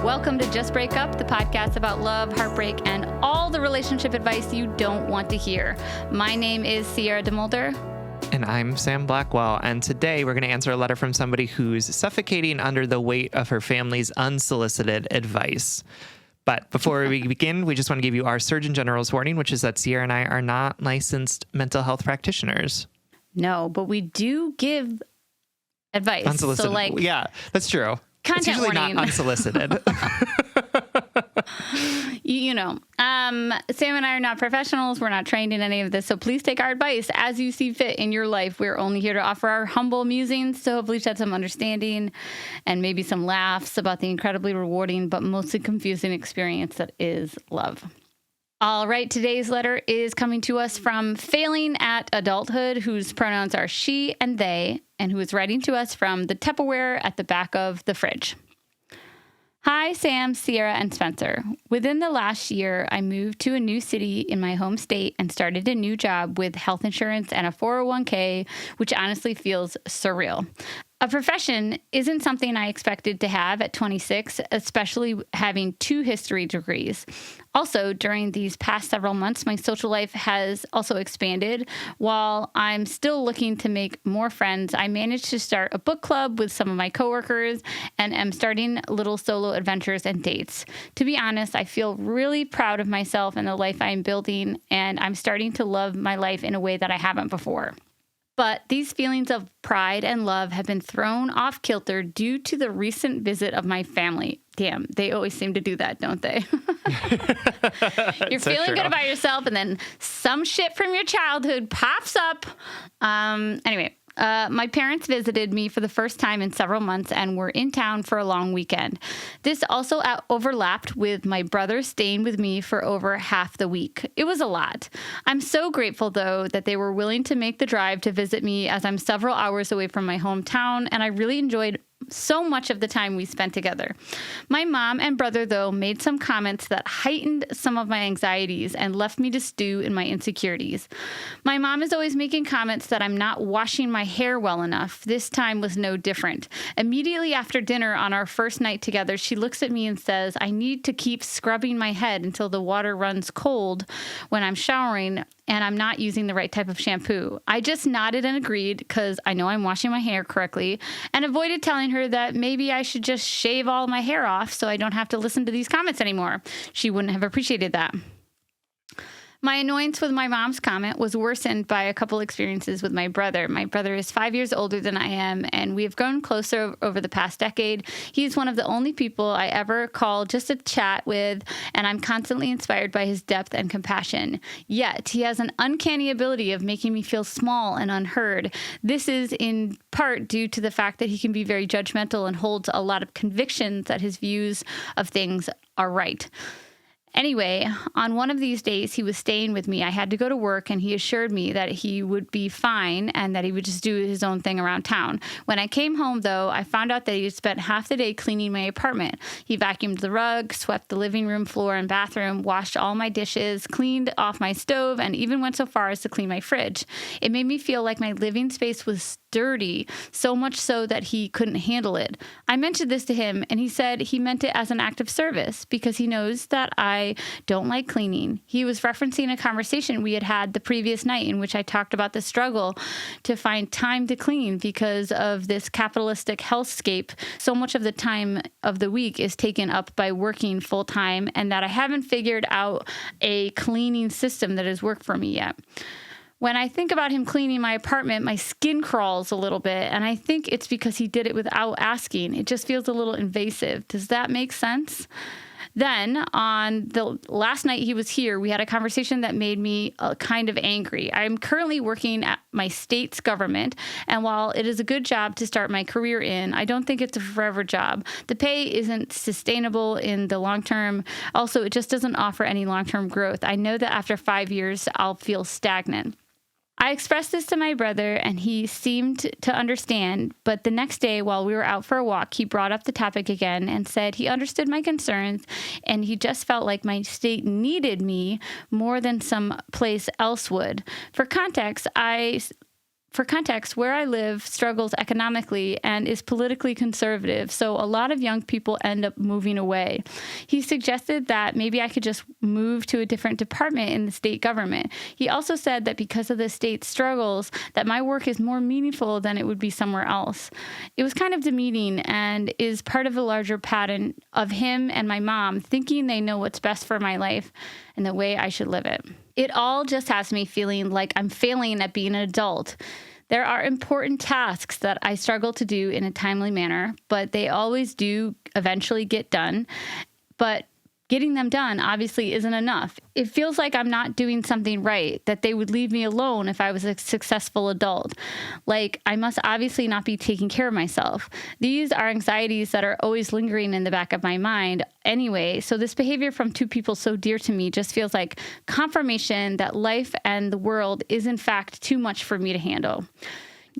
Welcome to Just Break Up, the podcast about love, heartbreak, and all the relationship advice you don't want to hear. My name is Sierra DeMulder. And I'm Sam Blackwell, and today we're going to answer a letter from somebody who's suffocating under the weight of her family's unsolicited advice. But before we begin, we just want to give you our Surgeon General's warning, which is that Sierra and I are not licensed mental health practitioners. No, but we do give advice. Unsolicited. So yeah, that's true. Content it's usually warning. Not unsolicited. Sam and I are not professionals. We're not trained in any of this. So please take our advice as you see fit in your life. We're only here to offer our humble musings to hopefully shed some understanding and maybe some laughs about the incredibly rewarding but mostly confusing experience that is love. All right, today's letter is coming to us from Failing at Adulthood, whose pronouns are she and they, and who is writing to us from the Tupperware at the back of the fridge. Hi, Sam, Sierra, and Spencer. Within the last year, I moved to a new city in my home state and started a new job with health insurance and a 401k, which honestly feels surreal. A profession isn't something I expected to have at 26, especially having 2 history degrees. Also, during these past several months, my social life has also expanded. While I'm still looking to make more friends, I managed to start a book club with some of my coworkers and am starting little solo adventures and dates. To be honest, I feel really proud of myself and the life I'm building, and I'm starting to love my life in a way that I haven't before. But these feelings of pride and love have been thrown off kilter due to the recent visit of my family. Damn, they always seem to do that, don't they? You're so feeling good about yourself, and then some shit from your childhood pops up. My parents visited me for the first time in several months and were in town for a long weekend. This also overlapped with my brother staying with me for over half the week. It was a lot. I'm so grateful, though, that they were willing to make the drive to visit me, as I'm several hours away from my hometown, and I really enjoyed so much of the time we spent together. My mom and brother, though, made some comments that heightened some of my anxieties and left me to stew in my insecurities. My mom is always making comments that I'm not washing my hair well enough. This time was no different. Immediately after dinner on our first night together, she looks at me and says, I need to keep scrubbing my head until the water runs cold when I'm showering and I'm not using the right type of shampoo. I just nodded and agreed because I know I'm washing my hair correctly, and avoided telling her that maybe I should just shave all my hair off so I don't have to listen to these comments anymore. She wouldn't have appreciated that. My annoyance with my mom's comment was worsened by a couple experiences with my brother. My brother is 5 years older than I am, and we have grown closer over the past decade. He's one of the only people I ever call just to chat with, and I'm constantly inspired by his depth and compassion. Yet, he has an uncanny ability of making me feel small and unheard. This is in part due to the fact that he can be very judgmental and holds a lot of convictions that his views of things are right. Anyway, on one of these days, he was staying with me. I had to go to work, and he assured me that he would be fine and that he would just do his own thing around town. When I came home, though, I found out that he had spent half the day cleaning my apartment. He vacuumed the rug, swept the living room floor and bathroom, washed all my dishes, cleaned off my stove, and even went so far as to clean my fridge. It made me feel like my living space was dirty, so much so that he couldn't handle it. I mentioned this to him, and he said he meant it as an act of service because he knows that I don't like cleaning. He was referencing a conversation we had had the previous night in which I talked about the struggle to find time to clean because of this capitalistic hellscape. So much of the time of the week is taken up by working full time, and that I haven't figured out a cleaning system that has worked for me yet. When I think about him cleaning my apartment, my skin crawls a little bit, and I think it's because he did it without asking. It just feels a little invasive. Does that make sense? Then, on the last night he was here, we had a conversation that made me kind of angry. I'm currently working at my state's government, and while it is a good job to start my career in, I don't think it's a forever job. The pay isn't sustainable in the long term. Also, it just doesn't offer any long-term growth. I know that after 5 years, I'll feel stagnant. I expressed this to my brother, and he seemed to understand, but the next day while we were out for a walk, he brought up the topic again and said he understood my concerns, and he just felt like my state needed me more than some place else would. For context, I For context, where I live struggles economically and is politically conservative, so a lot of young people end up moving away. He suggested that maybe I could just move to a different department in the state government. He also said that because of the state's struggles, that my work is more meaningful than it would be somewhere else. It was kind of demeaning and is part of a larger pattern of him and my mom thinking they know what's best for my life and the way I should live it. It all just has me feeling like I'm failing at being an adult. There are important tasks that I struggle to do in a timely manner, but they always do eventually get done. But getting them done obviously isn't enough. It feels like I'm not doing something right, that they would leave me alone if I was a successful adult. Like, I must obviously not be taking care of myself. These are anxieties that are always lingering in the back of my mind anyway, so this behavior from two people so dear to me just feels like confirmation that life and the world is in fact too much for me to handle.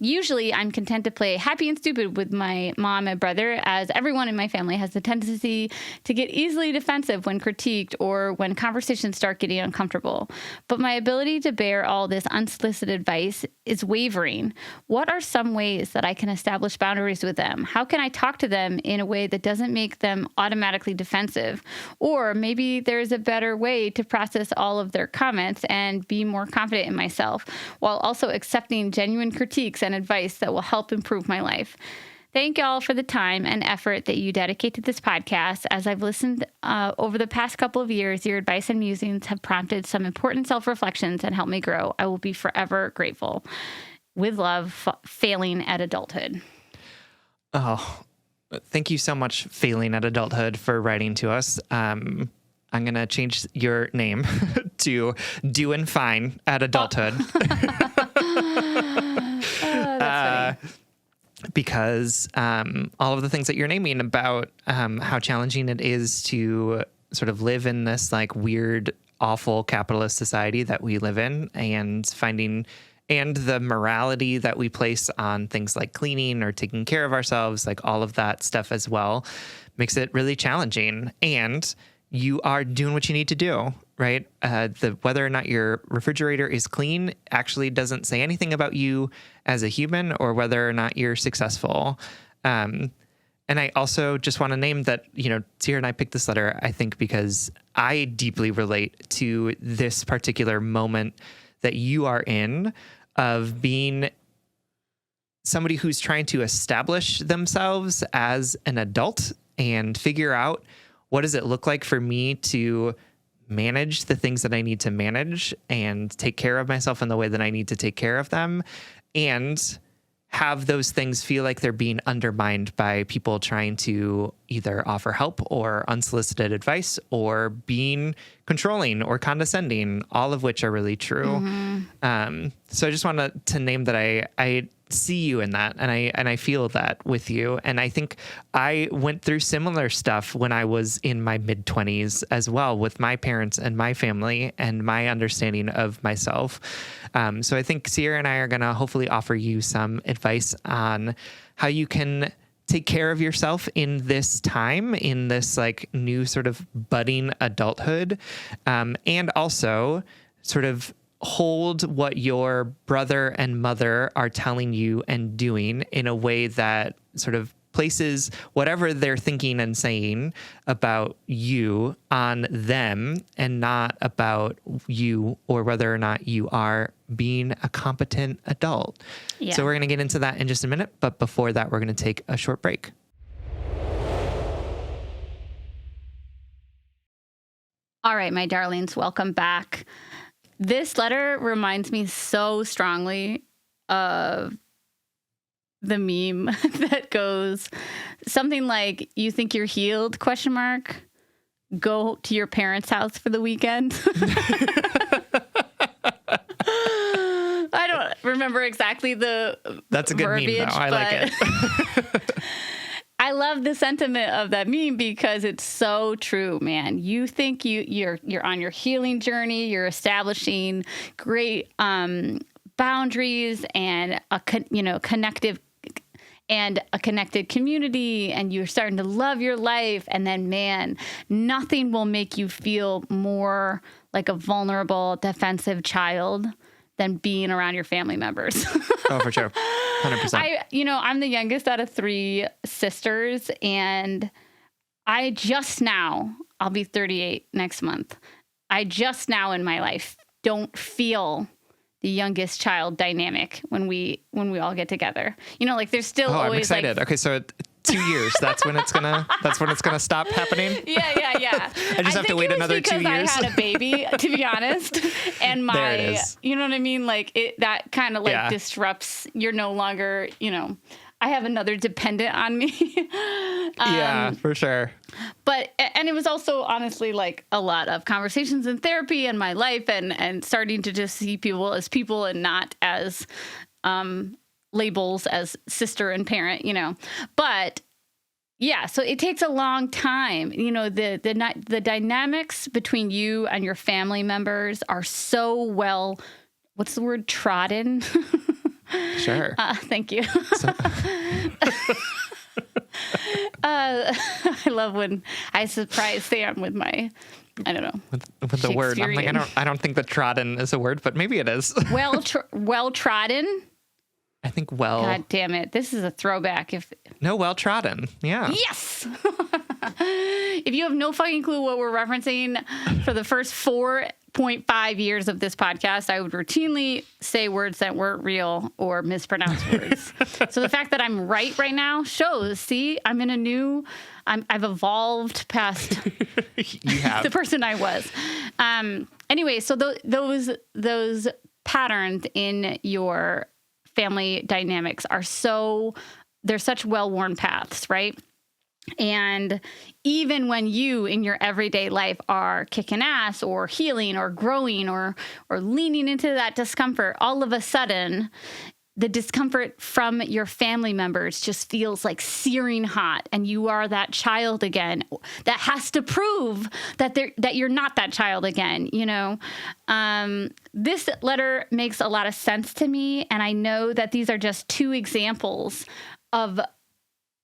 Usually, I'm content to play happy and stupid with my mom and brother, as everyone in my family has the tendency to get easily defensive when critiqued or when conversations start getting uncomfortable. But my ability to bear all this unsolicited advice is wavering. What are some ways that I can establish boundaries with them? How can I talk to them in a way that doesn't make them automatically defensive? Or maybe there's a better way to process all of their comments and be more confident in myself, while also accepting genuine critiques and advice that will help improve my life. Thank y'all for the time and effort that you dedicate to this podcast. As I've listened over the past couple of years, your advice and musings have prompted some important self-reflections and helped me grow. I will be forever grateful. With love, Failing at Adulthood. Oh, thank you so much, Failing at Adulthood, for writing to us. I'm going to change your name to Doing Fine at Adulthood. That's funny. Because all of the things that you're naming about how challenging it is to sort of live in this like weird, awful capitalist society that we live in, and the morality that we place on things like cleaning or taking care of ourselves, like all of that stuff as well, makes it really challenging. And you are doing what you need to do, right? Whether or not your refrigerator is clean actually doesn't say anything about you as a human or whether or not you're successful. And I also just want to name that, Sierra and I picked this letter, I think, because I deeply relate to this particular moment that you are in of being somebody who's trying to establish themselves as an adult and figure out, what does it look like for me to manage the things that I need to manage and take care of myself in the way that I need to take care of them, and have those things feel like they're being undermined by people trying to either offer help or unsolicited advice or being controlling or condescending, all of which are really true. Mm-hmm. So I just wanted to name that I see you in that, and I feel that with you. And I think I went through similar stuff when I was in my mid-20s as well, with my parents and my family and my understanding of myself. So I think Sierra and I are going to hopefully offer you some advice on how you can take care of yourself in this time, in this like new sort of budding adulthood, and also sort of hold what your brother and mother are telling you and doing in a way that sort of places whatever they're thinking and saying about you on them and not about you or whether or not you are being a competent adult. Yeah. So we're going to get into that in just a minute. But before that, we're going to take a short break. All right, my darlings, welcome back. This letter reminds me so strongly of the meme that goes something like, "You think you're healed? ? Go to your parents' house for the weekend." I don't remember exactly the That's a good verbiage, meme, though. I like it. I love the sentiment of that meme because it's so true, man. You think you're on your healing journey, you're establishing great boundaries and a connected community, and you're starting to love your life, and then, man, nothing will make you feel more like a vulnerable, defensive child than being around your family members. Oh, for sure. 100%. I'm the youngest out of 3 sisters, and I just now, I'll be 38 next month. I just now in my life don't feel the youngest child dynamic when we all get together. Like there's still always I'm excited. like, okay, so 2 years. That's when it's gonna stop happening. Yeah. I just have to wait another 2 years. I had a baby, to be honest, and there it is. you know what I mean? Like that kind of like disrupts. You're no longer, I have another dependent on me. Yeah, for sure. And it was also honestly like a lot of conversations in therapy and my life and starting to just see people as people and not as labels as sister and parent, but yeah, so it takes a long time. The dynamics between you and your family members are so well, what's the word? Trodden. Sure. Thank you. I love when I surprise Sam with my, I don't know, with the word. I'm like, I don't think that trodden is a word, but maybe it is. well trodden. I think well. God damn it! This is a throwback. Well trodden. Yeah. Yes. If you have no fucking clue what we're referencing, for the first 4.5 years of this podcast, I would routinely say words that weren't real or mispronounce words. So the fact that I'm right now shows, see, I'm in I've evolved past you have. the person I was. Anyway, so those patterns in your family dynamics they're such well-worn paths, right? And even when you in your everyday life are kicking ass or healing or growing or leaning into that discomfort, all of a sudden the discomfort from your family members just feels like searing hot, and you are that child again that has to prove that you're not that child again. This letter makes a lot of sense to me, and I know that these are just 2 examples of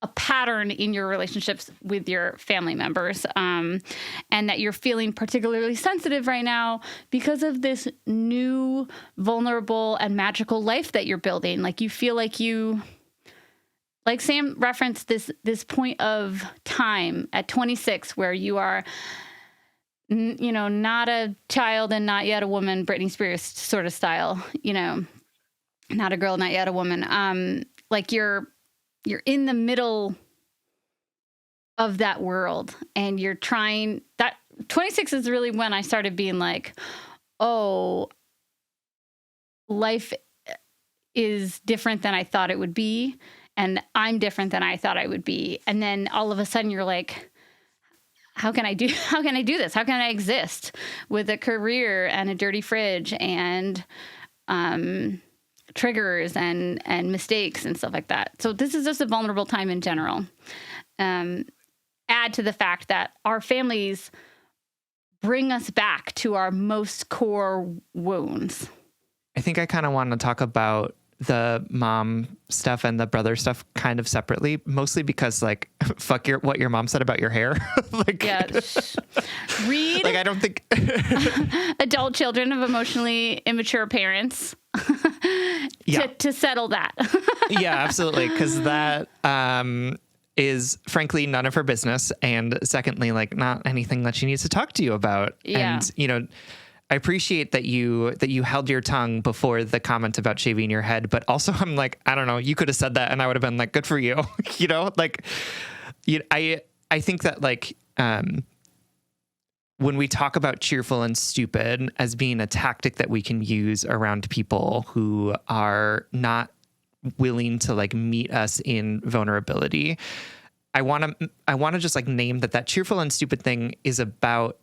a pattern in your relationships with your family members, and that you're feeling particularly sensitive right now because of this new vulnerable and magical life that you're building. Like you feel like Sam referenced this point of time at 26 where you are, not a child and not yet a woman, Britney Spears sort of style, not a girl, not yet a woman. Like you're in the middle of that world, and you're trying that. 26 is really when I started being like, oh, life is different than I thought it would be, and I'm different than I thought I would be. And then all of a sudden you're like, how can I do this? How can I exist with a career and a dirty fridge and triggers and mistakes and stuff like that? So this is just a vulnerable time in general. Add to the fact that our families bring us back to our most core wounds. I think I kind of want to talk about the mom stuff and the brother stuff kind of separately, mostly because like, fuck what your mom said about your hair. Read. Like, I don't think Adult Children of Emotionally Immature Parents to settle that. Yeah, absolutely. Because that is frankly none of her business. And secondly, like not anything that she needs to talk to you about. Yeah. And, I appreciate that you held your tongue before the comment about shaving your head, but also I'm like, I don't know, you could have said that and I would have been like, good for you. I think that like, when we talk about cheerful and stupid as being a tactic that we can use around people who are not willing to like meet us in vulnerability, I want to just like name that cheerful and stupid thing is about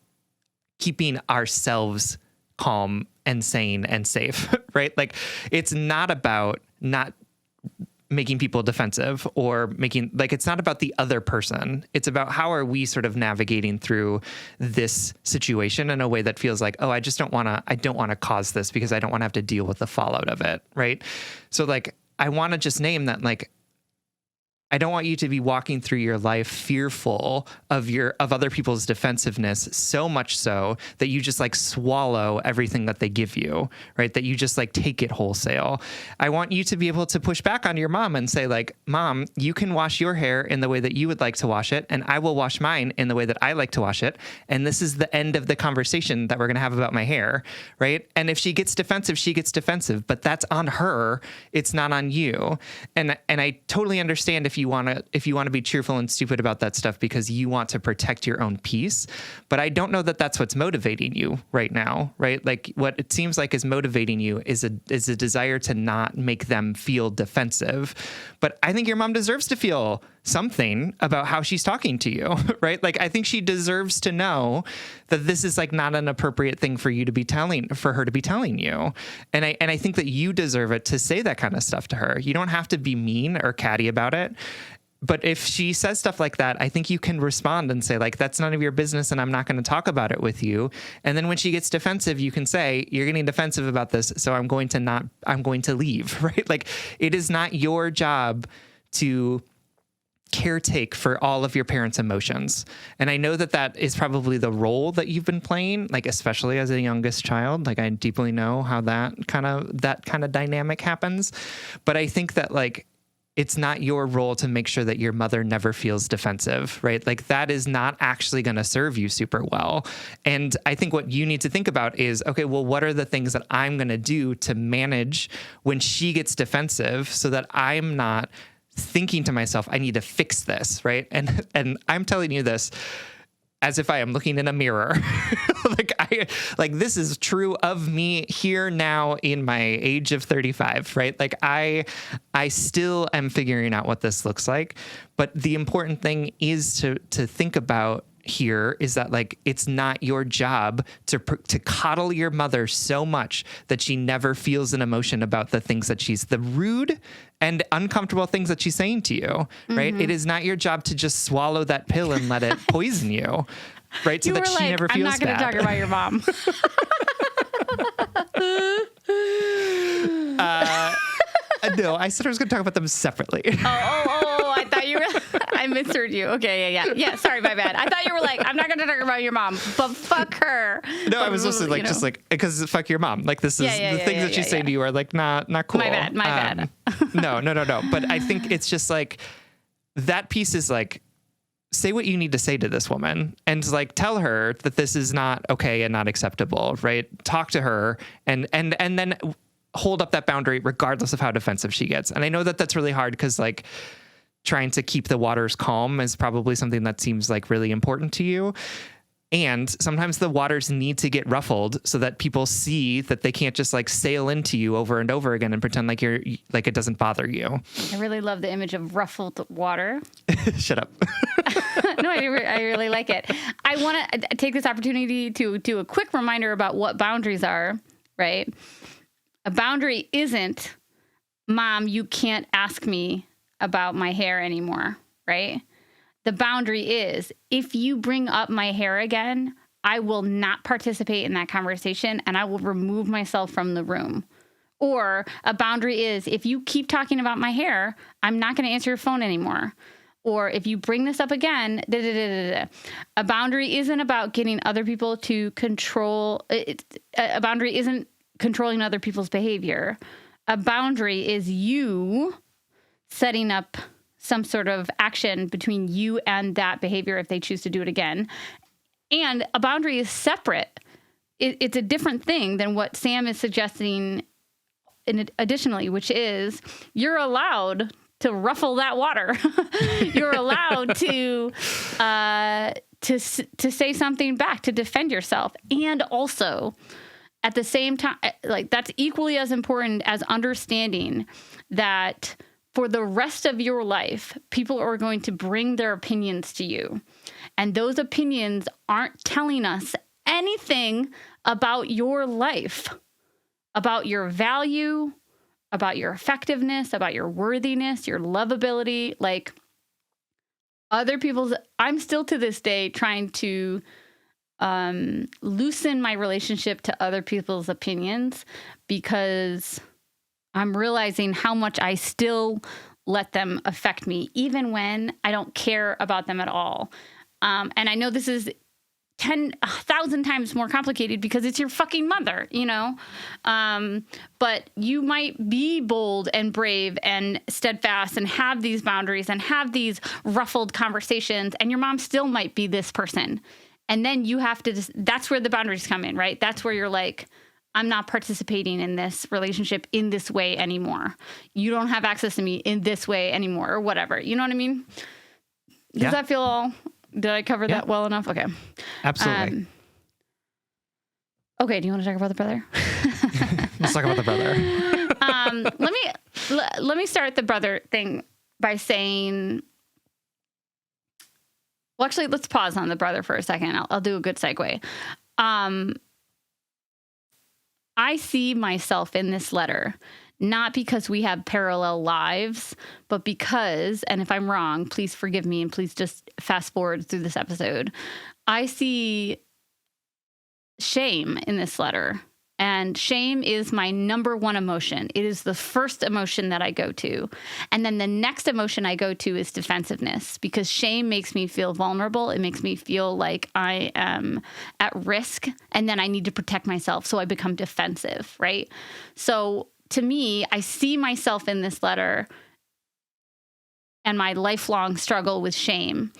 keeping ourselves calm and sane and safe, right? Like it's not about not making people defensive or it's not about the other person. It's about how are we sort of navigating through this situation in a way that feels like, oh, I don't want to cause this because I don't want to have to deal with the fallout of it. Right. So like, I want to just name that, like, I don't want you to be walking through your life fearful of other people's defensiveness, so much so that you just like swallow everything that they give you, right? That you just like take it wholesale. I want you to be able to push back on your mom and say like, Mom, you can wash your hair in the way that you would like to wash it, and I will wash mine in the way that I like to wash it. And this is the end of the conversation that we're going to have about my hair, right? And if she gets defensive, she gets defensive, but that's on her. It's not on you. And I totally understand if you want to be cheerful and stupid about that stuff because you want to protect your own peace. But I don't know that that's what's motivating you right now, right? Like what it seems like is motivating you is a desire to not make them feel defensive. But I think your mom deserves to feel something about how she's talking to you, right? Like I think she deserves to know that this is like not an appropriate thing for her to be telling you. And I think that you deserve it to say that kind of stuff to her. You don't have to be mean or catty about it. But if she says stuff like that, I think you can respond and say like, that's none of your business and I'm not going to talk about it with you. And then when she gets defensive, you can say, you're getting defensive about this, so I'm going to leave, right? Like it is not your job to caretake for all of your parents' emotions. And I know that is probably the role that you've been playing, like especially as a youngest child. Like I deeply know how that kind of dynamic happens. But I think that like it's not your role to make sure that your mother never feels defensive, right? Like that is not actually going to serve you super well. And I think what you need to think about is, okay, well, what are the things that I'm going to do to manage when she gets defensive so that I'm not thinking to myself, I need to fix this, right? And I'm telling you this as if I am looking in a mirror. like this is true of me here now in my age of 35, right? Like I still am figuring out what this looks like. But the important thing is to think about here is that like it's not your job to coddle your mother so much that she never feels an emotion about the rude and uncomfortable things that she's saying to you, right? It is not your job to just swallow that pill and let it poison you, right? So that she never feels bad. I'm not going to talk about your mom. No, I said I was going to talk about them separately. I thought you were. I misheard you. Okay, yeah. Sorry, my bad. I thought you were like, I'm not going to talk about your mom, but fuck her. No, I was just like, because fuck your mom. Like this is the things that she's saying to you are like not cool. My bad. No. But I think it's just like that piece is like, say what you need to say to this woman and like tell her that this is not okay and not acceptable, right? Talk to her and then hold up that boundary regardless of how defensive she gets. And I know that that's really hard because like trying to keep the waters calm is probably something that seems like really important to you. And sometimes the waters need to get ruffled so that people see that they can't just like sail into you over and over again and pretend like it doesn't bother you. I really love the image of ruffled water. Shut up. No, I really like it. I want to take this opportunity to do a quick reminder about what boundaries are, right? A boundary isn't, Mom, you can't ask me about my hair anymore, right? The boundary is, if you bring up my hair again, I will not participate in that conversation and I will remove myself from the room. Or a boundary is, if you keep talking about my hair, I'm not going to answer your phone anymore. Or if you bring this up again, A boundary isn't about getting other people to control. A boundary isn't controlling other people's behavior. A boundary is you setting up some sort of action between you and that behavior if they choose to do it again. And a boundary is separate. It's a different thing than what Sam is suggesting additionally, which is you're allowed to ruffle that water. You're allowed to say something back, to defend yourself. And also, at the same time, like that's equally as important as understanding that for the rest of your life, people are going to bring their opinions to you. And those opinions aren't telling us anything about your life, about your value, about your effectiveness, about your worthiness, your lovability. Like I'm still to this day trying to loosen my relationship to other people's opinions because I'm realizing how much I still let them affect me, even when I don't care about them at all. And I know this is 10,000 times more complicated because it's your fucking mother, but you might be bold and brave and steadfast and have these boundaries and have these ruffled conversations, and your mom still might be this person. And then you have to that's where the boundaries come in, right? That's where you're like, I'm not participating in this relationship in this way anymore. You don't have access to me in this way anymore, or whatever. You know what I mean? Does that feel all... Did I cover that well enough? Okay. Absolutely. Okay. Do you want to talk about the brother? Let's talk about the brother. Let me start the brother thing by saying, well, actually, let's pause on the brother for a second. I'll do a good segue. I see myself in this letter, not because we have parallel lives, but because, and if I'm wrong, please forgive me and please just fast forward through this episode. I see shame in this letter, and shame is my number one emotion. It is the first emotion that I go to. And then the next emotion I go to is defensiveness, because shame makes me feel vulnerable. It makes me feel like I am at risk, and then I need to protect myself. So I become defensive, right? So to me, I see myself in this letter and my lifelong struggle with shame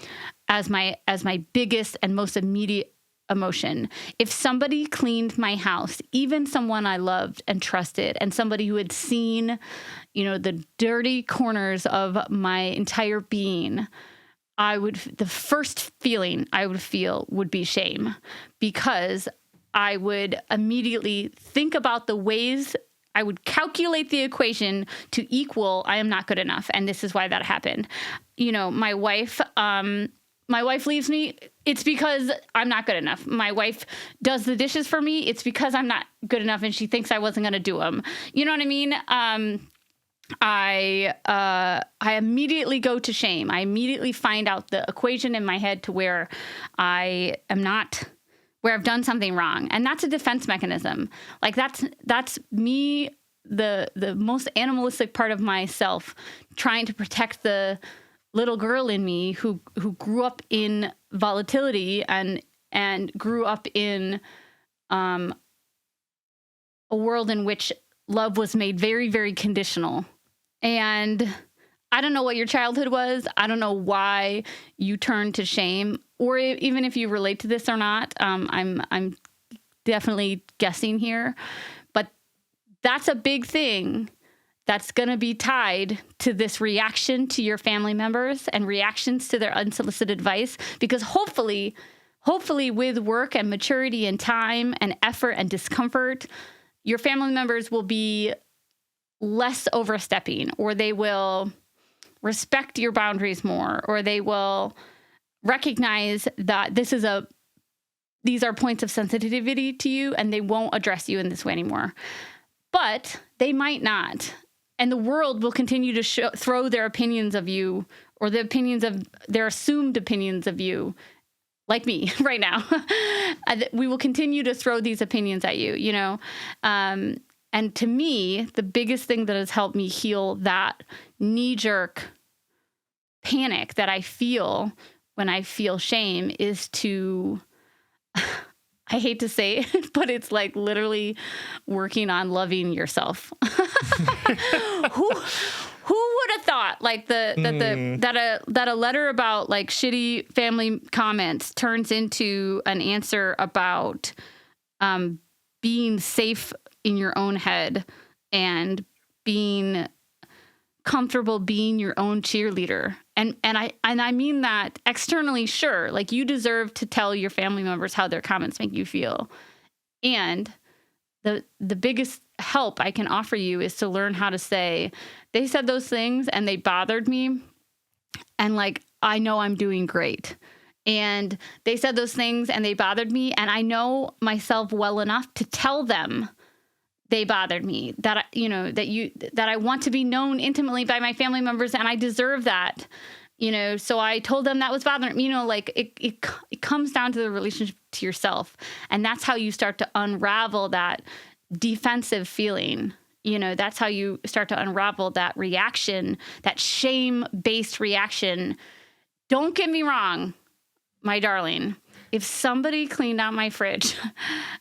as my biggest and most immediate emotion. If somebody cleaned my house, even someone I loved and trusted, and somebody who had seen, the dirty corners of my entire being, the first feeling I would feel would be shame, because I would immediately think about the ways I would calculate the equation to equal I am not good enough. And this is why that happened. My wife leaves me. It's because I'm not good enough. My wife does the dishes for me. It's because I'm not good enough, and she thinks I wasn't going to do them. You know what I mean? I immediately go to shame. I immediately find out the equation in my head to where I am not, where I've done something wrong. And that's a defense mechanism. Like that's me, the most animalistic part of myself, trying to protect the little girl in me who grew up in volatility and grew up in a world in which love was made very, very conditional. And I don't know what your childhood was. I don't know why you turned to shame, or even if you relate to this or not. I'm definitely guessing here, but that's a big thing that's going to be tied to this reaction to your family members and reactions to their unsolicited advice, because hopefully with work and maturity and time and effort and discomfort, your family members will be less overstepping, or they will respect your boundaries more, or they will recognize that these are points of sensitivity to you, and they won't address you in this way anymore. But they might not. And the world will continue to throw their opinions of you, or the opinions of their assumed opinions of you, like me right now. We will continue to throw these opinions at you, and to me, the biggest thing that has helped me heal that knee-jerk panic that I feel when I feel shame is to, I hate to say it, but it's like literally working on loving yourself. Who would have thought like that a letter about like shitty family comments turns into an answer about being safe in your own head and being comfortable being your own cheerleader. And I mean that externally, sure. Like, you deserve to tell your family members how their comments make you feel. And the biggest help I can offer you is to learn how to say, they said those things and they bothered me, and like, I know I'm doing great. And they said those things and they bothered me, and I know myself well enough to tell them they bothered me, that I want to be known intimately by my family members, and I deserve that. So I told them that was bothering me. Like, it comes down to the relationship to yourself, and that's how you start to unravel that defensive feeling that's how you start to unravel that reaction, that shame-based reaction. Don't get me wrong, my darling. If somebody cleaned out my fridge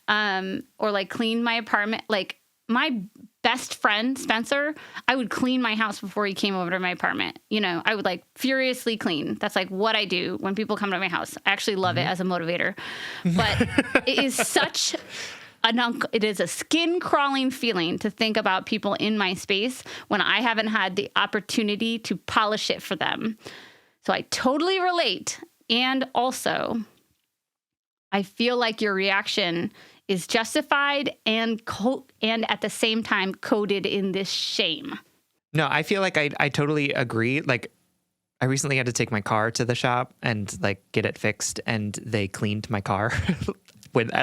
or like cleaned my apartment, like my best friend, Spencer, I would clean my house before he came over to my apartment. I would like furiously clean. That's like what I do when people come to my house. I actually love it as a motivator. But it is such it is a skin crawling feeling to think about people in my space when I haven't had the opportunity to polish it for them. So I totally relate. And also, I feel like your reaction is justified and at the same time coded in this shame. No, I feel like I totally agree. Like, I recently had to take my car to the shop and like get it fixed, and they cleaned my car and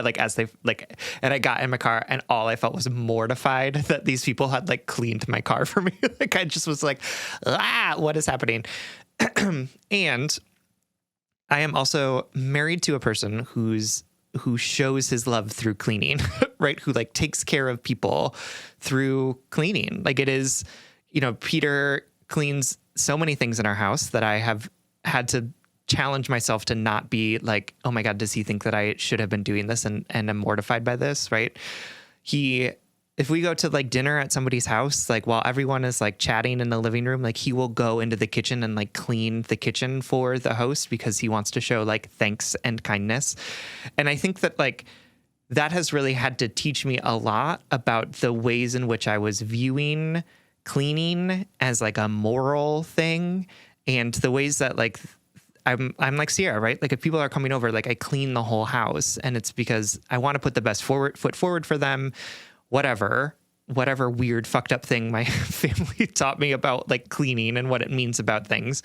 I got in my car, and all I felt was mortified that these people had like cleaned my car for me. Like, I just was like, what is happening? And I am also married to a person who shows his love through cleaning, right? Who like takes care of people through cleaning. Like, it is, Peter cleans so many things in our house that I have had to challenge myself to not be like, oh my God, does he think that I should have been doing this and am mortified by this, right? If we go to like dinner at somebody's house, like while everyone is like chatting in the living room, like he will go into the kitchen and like clean the kitchen for the host because he wants to show like thanks and kindness. And I think that like that has really had to teach me a lot about the ways in which I was viewing cleaning as like a moral thing, and the ways that like I'm like Sierra, right? Like if people are coming over, like I clean the whole house, and it's because I want to put the best foot forward for them. Whatever weird fucked up thing my family taught me about like cleaning and what it means about things.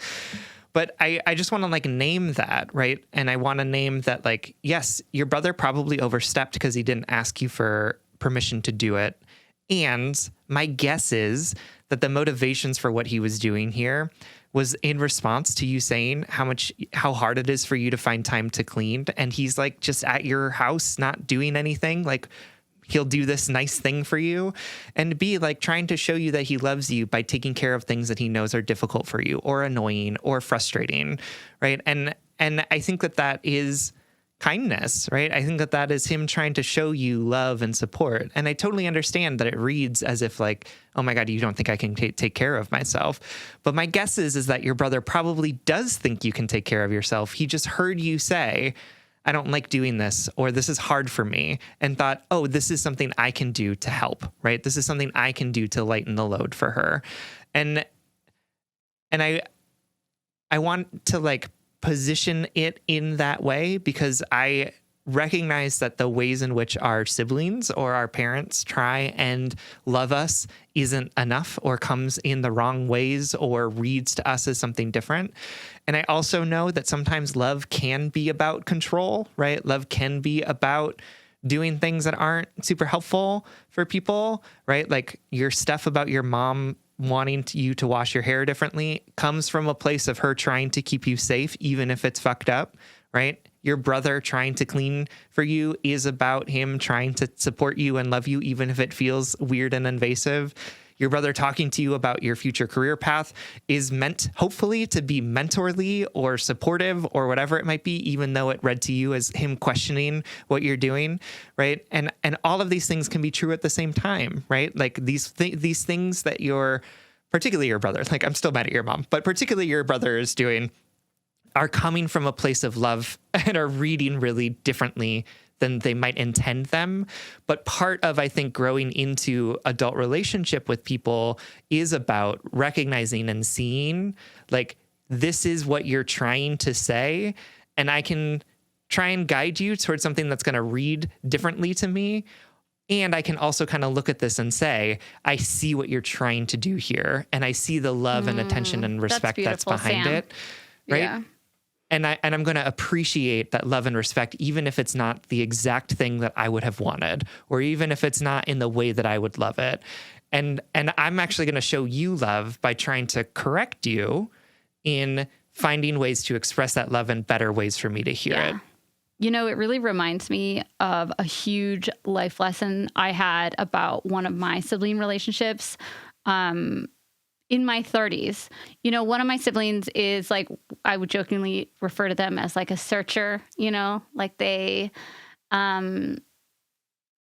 But I just want to like name that, right? And I want to name that like, yes, your brother probably overstepped because he didn't ask you for permission to do it. And my guess is that the motivations for what he was doing here was in response to you saying how hard it is for you to find time to clean. And he's like just at your house, not doing anything. Like, he'll do this nice thing for you, and be like trying to show you that he loves you by taking care of things that he knows are difficult for you or annoying or frustrating, right? And I think that is kindness, right? I think that is him trying to show you love and support. And I totally understand that it reads as if like, oh my God, you don't think I can take care of myself. But my guess is that your brother probably does think you can take care of yourself. He just heard you say, I don't like doing this, or this is hard for me, and thought, oh, this is something I can do to help, right? This is something I can do to lighten the load for her. And I want to like position it in that way because I recognize that the ways in which our siblings or our parents try and love us isn't enough, or comes in the wrong ways, or reads to us as something different. And I also know that sometimes love can be about control, right? Love can be about doing things that aren't super helpful for people, right? Like your stuff about your mom wanting you to wash your hair differently comes from a place of her trying to keep you safe, even if it's fucked up, right? Your brother trying to clean for you is about him trying to support you and love you, even if it feels weird and invasive. Your brother talking to you about your future career path is meant, hopefully, to be mentorly or supportive or whatever it might be, even though it read to you as him questioning what you're doing, right? And all of these things can be true at the same time, right? Like these things that particularly your brother, like I'm still mad at your mom, but particularly your brother is doing, are coming from a place of love and are reading really differently than they might intend them. But part of, I think, growing into adult relationship with people is about recognizing and seeing, like, this is what you're trying to say, and I can try and guide you towards something that's going to read differently to me. And I can also kind of look at this and say, I see what you're trying to do here, and I see the love and attention and respect that's behind Sam. it, right? Yeah. And I'm going to appreciate that love and respect, even if it's not the exact thing that I would have wanted, or even if it's not in the way that I would love it. And I'm actually going to show you love by trying to correct you in finding ways to express that love in better ways for me to hear it. it really reminds me of a huge life lesson I had about one of my sibling relationships in my 30s. One of my siblings is like, I would jokingly refer to them as like a searcher, like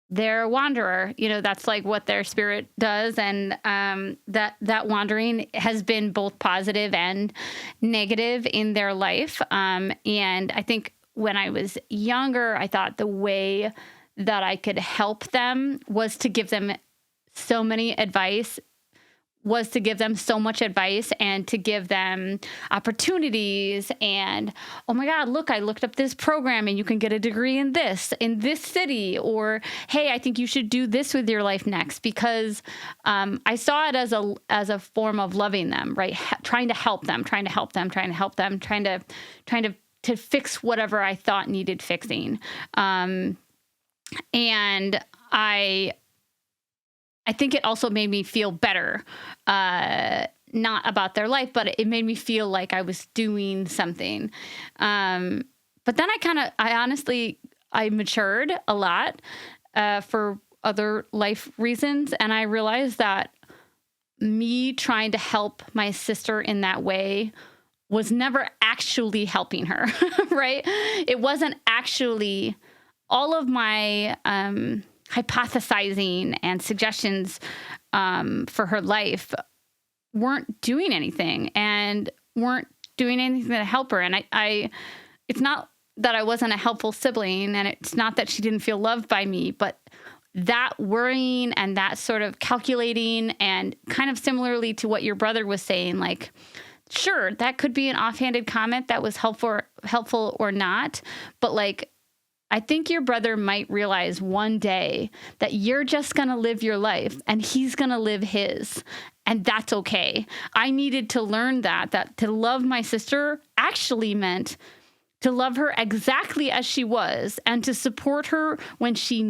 they're a wanderer. That's like what their spirit does. And that wandering has been both positive and negative in their life. And I think when I was younger, I thought the way that I could help them was to give them so much advice and to give them opportunities and, oh my God, look, I looked up this program and you can get a degree in this city, or, hey, I think you should do this with your life next, because I saw it as a form of loving them, right? Trying to help them, trying to fix whatever I thought needed fixing. And I think it also made me feel better, not about their life, but it made me feel like I was doing something. But then I matured a lot for other life reasons. And I realized that me trying to help my sister in that way was never actually helping her, right? It wasn't actually all of my hypothesizing and suggestions for her life weren't doing anything to help her. And it's not that I wasn't a helpful sibling, and it's not that she didn't feel loved by me, but that worrying and that sort of calculating, and kind of similarly to what your brother was saying, like, sure, that could be an offhanded comment that was helpful or not, but like, I think your brother might realize one day that you're just going to live your life and he's going to live his. And that's okay. I needed to learn that to love my sister actually meant to love her exactly as she was, and to support her when she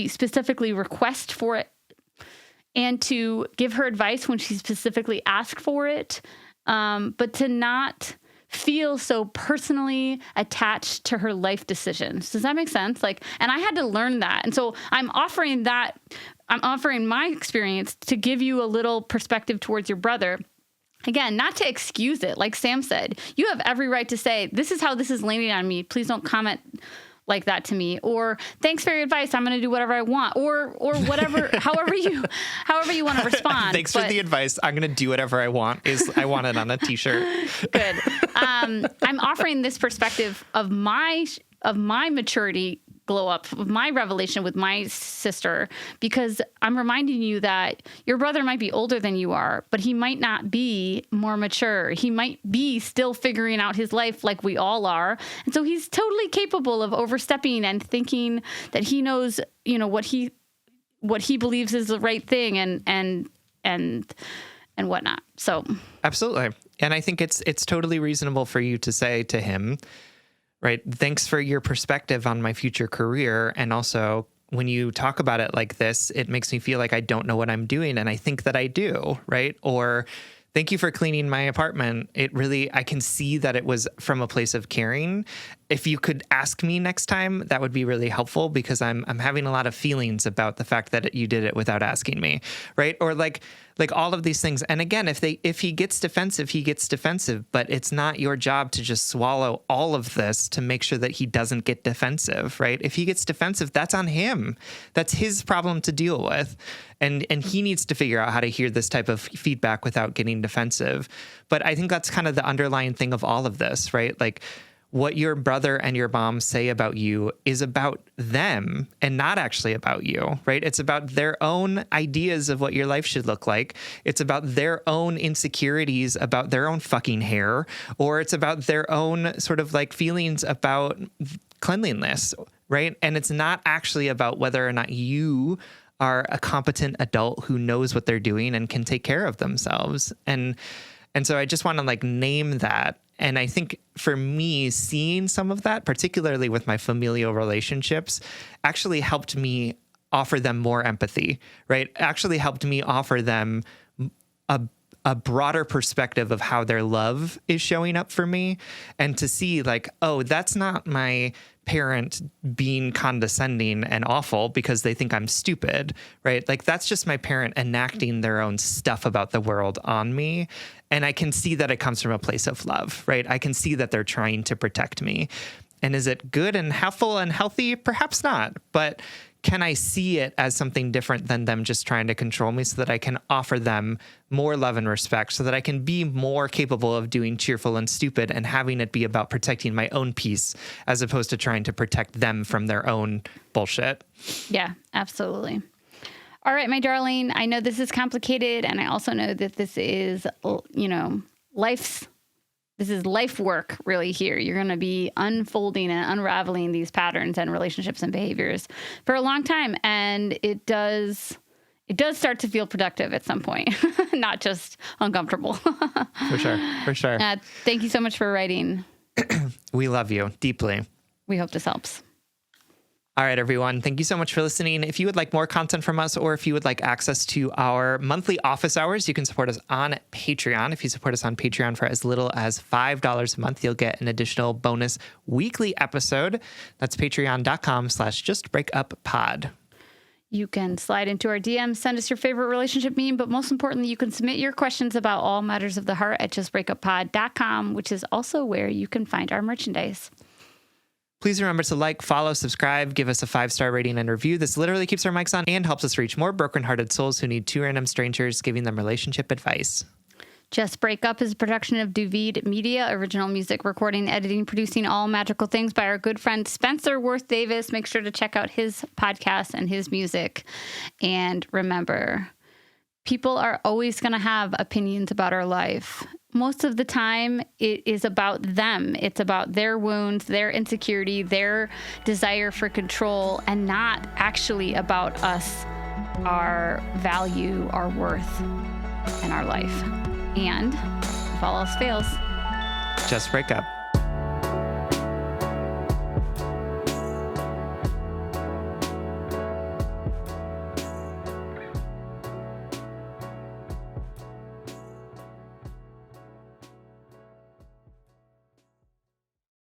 specifically requests for it, and to give her advice when she specifically asked for it. But to not feel so personally attached to her life decisions. Does that make sense? And I had to learn that. And so I'm offering my experience to give you a little perspective towards your brother. Again, not to excuse it. Like Sam said, you have every right to say, this is how this is landing on me. Please don't comment like that to me, or thanks for your advice, I'm going to do whatever I want, or whatever, however you want to respond. Thanks for the advice, I'm going to do whatever I want, I want it on a t-shirt. Good. I'm offering this perspective of my maturity glow up, of my revelation with my sister, because I'm reminding you that your brother might be older than you are, but he might not be more mature. He might be still figuring out his life like we all are. And so he's totally capable of overstepping and thinking that he knows, what he believes is the right thing and whatnot. So absolutely. And I think it's totally reasonable for you to say to him, right, thanks for your perspective on my future career. And also, when you talk about it like this, it makes me feel like I don't know what I'm doing, and I think that I do, right? Or thank you for cleaning my apartment. I can see that it was from a place of caring. If you could ask me next time, that would be really helpful, because I'm having a lot of feelings about the fact that you did it without asking me, right? Or like all of these things. And again, if he gets defensive, he gets defensive, but it's not your job to just swallow all of this to make sure that he doesn't get defensive, right? If he gets defensive, that's on him. That's his problem to deal with. And he needs to figure out how to hear this type of feedback without getting defensive. But I think that's kind of the underlying thing of all of this, right? Like, what your brother and your mom say about you is about them and not actually about you, right? It's about their own ideas of what your life should look like. It's about their own insecurities about their own fucking hair, or it's about their own sort of like feelings about cleanliness, right? And it's not actually about whether or not you are a competent adult who knows what they're doing and can take care of themselves. And so I just want to like name that. And I think for me, seeing some of that, particularly with my familial relationships, actually helped me offer them more empathy, right? Actually helped me offer them a broader perspective of how their love is showing up for me, and to see like, oh, that's not my parent being condescending and awful because they think I'm stupid, right? Like that's just my parent enacting their own stuff about the world on me. And I can see that it comes from a place of love, right? I can see that they're trying to protect me. And is it good and helpful and healthy? Perhaps not. But can I see it as something different than them just trying to control me, so that I can offer them more love and respect, so that I can be more capable of doing cheerful and stupid and having it be about protecting my own peace as opposed to trying to protect them from their own bullshit? Yeah, absolutely. All right, my darling, I know this is complicated, and I also know that this is, this is life work really here. You're going to be unfolding and unraveling these patterns and relationships and behaviors for a long time. And it does start to feel productive at some point, not just uncomfortable. For sure. Thank you so much for writing. We love you deeply. We hope this helps. All right, everyone. Thank you so much for listening. If you would like more content from us, or if you would like access to our monthly office hours, you can support us on Patreon. If you support us on Patreon for as little as $5 a month, you'll get an additional bonus weekly episode. That's patreon.com/justbreakuppod. You can slide into our DMs, send us your favorite relationship meme, but most importantly, you can submit your questions about all matters of the heart at justbreakuppod.com, which is also where you can find our merchandise. Please remember to like, follow, subscribe, give us a 5-star rating and review. This literally keeps our mics on and helps us reach more brokenhearted souls who need two random strangers giving them relationship advice. Just Break Up is a production of Duvid Media, original music, recording, editing, producing all magical things by our good friend Spencer Worth Davis. Make sure to check out his podcast and his music. And remember, people are always going to have opinions about our life. Most of the time, it is about them. It's about their wounds, their insecurity, their desire for control, and not actually about us, our value, our worth, and our life. And if all else fails, just break up.